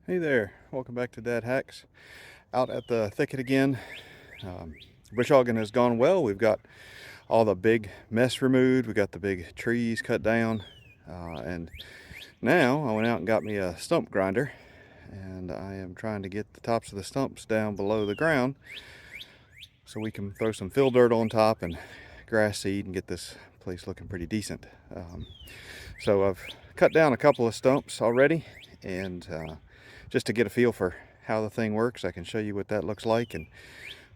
Hey there, welcome back to DadHacks. Out at the thicket again. Bush hogging has gone well. We've got all the big mess removed. We got the big trees cut down. And now I went out and got me a stump grinder. And I am trying to get the tops of the stumps down below the ground so we can throw some fill dirt on top and grass seed and get this place looking pretty decent. So I've cut down a couple of stumps already, and just to get a feel for how the thing works, I can show you what that looks like, and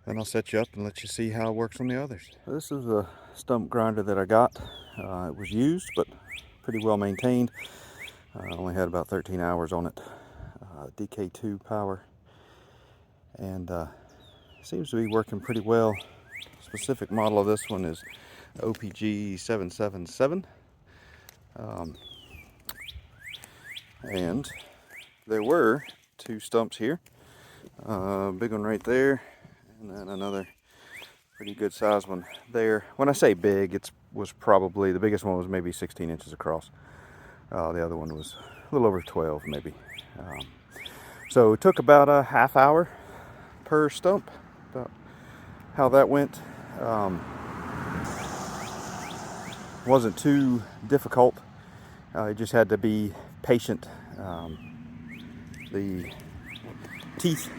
then I'll set you up and let you see how it works on the others. This is the stump grinder that I got. It was used, but pretty well maintained. I only had about 13 hours on it. DK2 power, and seems to be working pretty well. Specific model of this one is OPG 777. And there were two stumps here, big one right there, and then another pretty good sized one there. When I say big, it was probably, the biggest one was maybe 16 inches across. The other one was a little over 12 maybe. So it took about a half hour per stump, about how that went. Wasn't too difficult. You just had to be patient. The teeth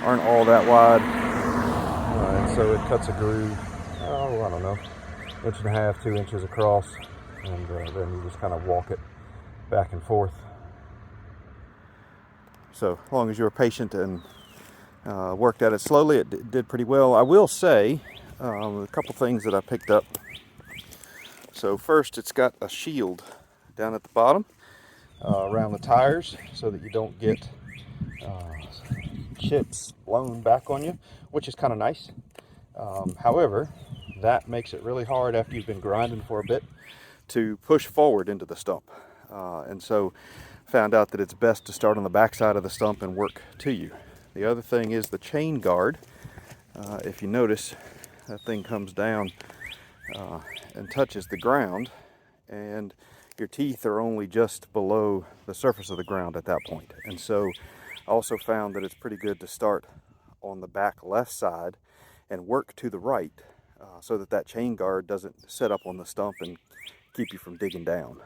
aren't all that wide, and so it cuts a groove, I don't know, 1.5 to 2 inches across, and then you just kind of walk it back and forth. So as long as you were patient and worked at it slowly, it did pretty well. I will say a couple things that I picked up. So first, it's got a shield down at the bottom around the tires so that you don't get chips blown back on you, which is kind of nice. However, that makes it really hard after you've been grinding for a bit to push forward into the stump. And so found out that it's best to start on the back side of the stump and work to you. The other thing is the chain guard. If you notice, that thing comes down and touches the ground, and your teeth are only just below the surface of the ground at that point. And so I also found that it's pretty good to start on the back left side and work to the right, so that that chain guard doesn't set up on the stump and keep you from digging down.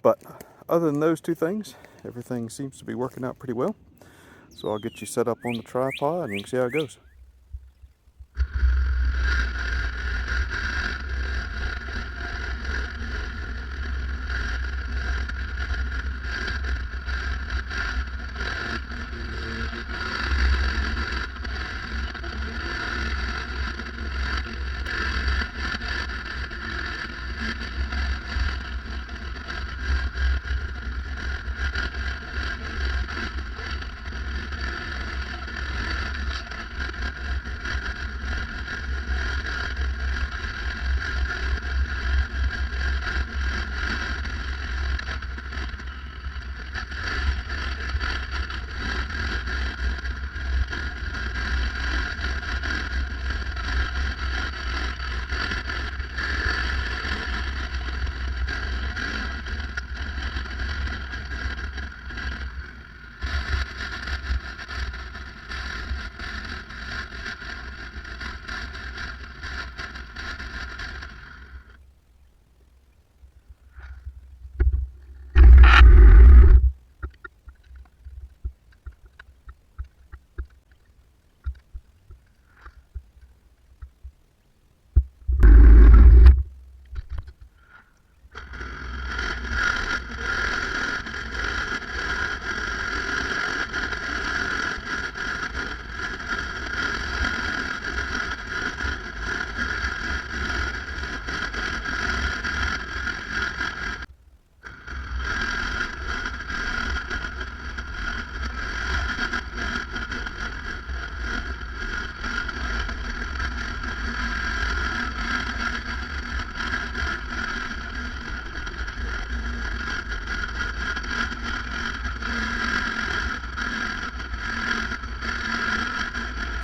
But other than those two things, everything seems to be working out pretty well. So I'll get you set up on the tripod and you can see how it goes.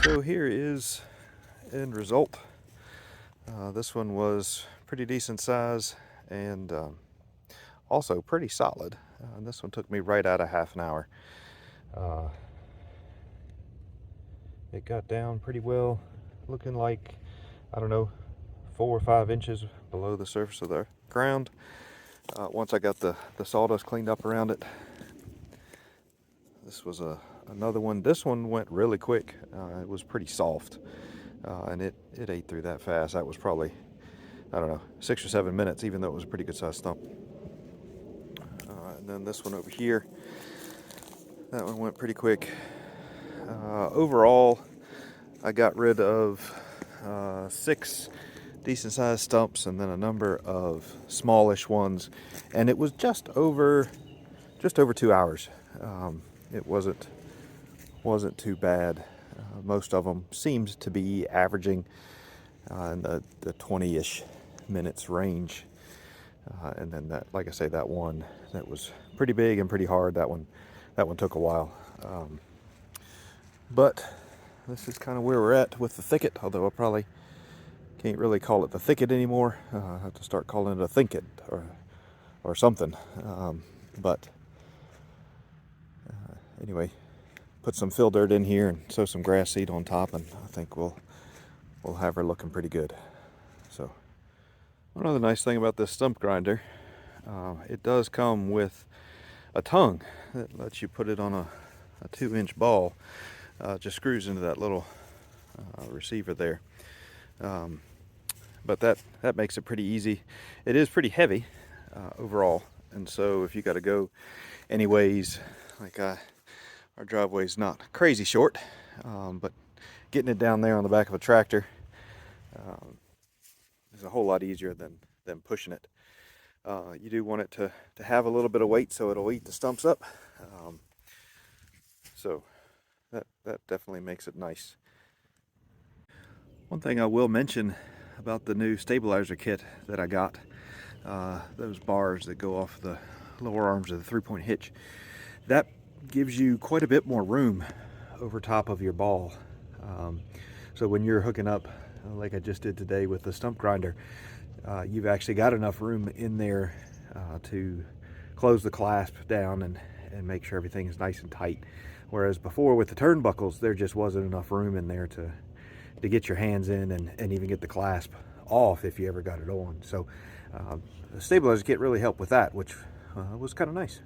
So here is end result. This one was pretty decent size and also pretty solid. This one took me right out of half an hour. It got down pretty well, looking like, I don't know, 4 or 5 inches below the surface of the ground. Once I got the sawdust cleaned up around it. This was another one. This one went really quick. It was pretty soft, and it ate through that fast. That was probably, I don't know, 6 or 7 minutes, even though it was a pretty good sized stump. And then this one over here, that one went pretty quick. Overall, I got rid of 6 decent sized stumps and then a number of smallish ones, and it was just over 2 hours. It wasn't too bad. Most of them seemed to be averaging in the 20-ish minutes range. And then that, like I say, that one that was pretty big and pretty hard, that one took a while. But this is kind of where we're at with the thicket, although I probably can't really call it the thicket anymore. I have to start calling it a thicket or something. But anyway, put some fill dirt in here and sow some grass seed on top, and I think we'll have her looking pretty good. So one other nice thing about this stump grinder, it does come with a tongue that lets you put it on a 2-inch ball. Just screws into that little receiver there. But that makes it pretty easy. It is pretty heavy overall, and so if you got to go anyways, like our driveway's not crazy short, but getting it down there on the back of a tractor is a whole lot easier than pushing it. You do want it to have a little bit of weight so it'll eat the stumps up. So that definitely makes it nice. One thing I will mention about the new stabilizer kit that I got, those bars that go off the lower arms of the 3-point hitch, that gives you quite a bit more room over top of your ball. So when you're hooking up, like I just did today with the stump grinder, you've actually got enough room in there to close the clasp down and make sure everything is nice and tight. Whereas before with the turnbuckles, there just wasn't enough room in there to get your hands in and even get the clasp off if you ever got it on. So the stabilizer kit really helped with that, which was kind of nice.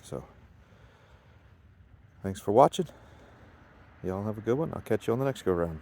So thanks for watching. Y'all have a good one. I'll catch you on the next go round.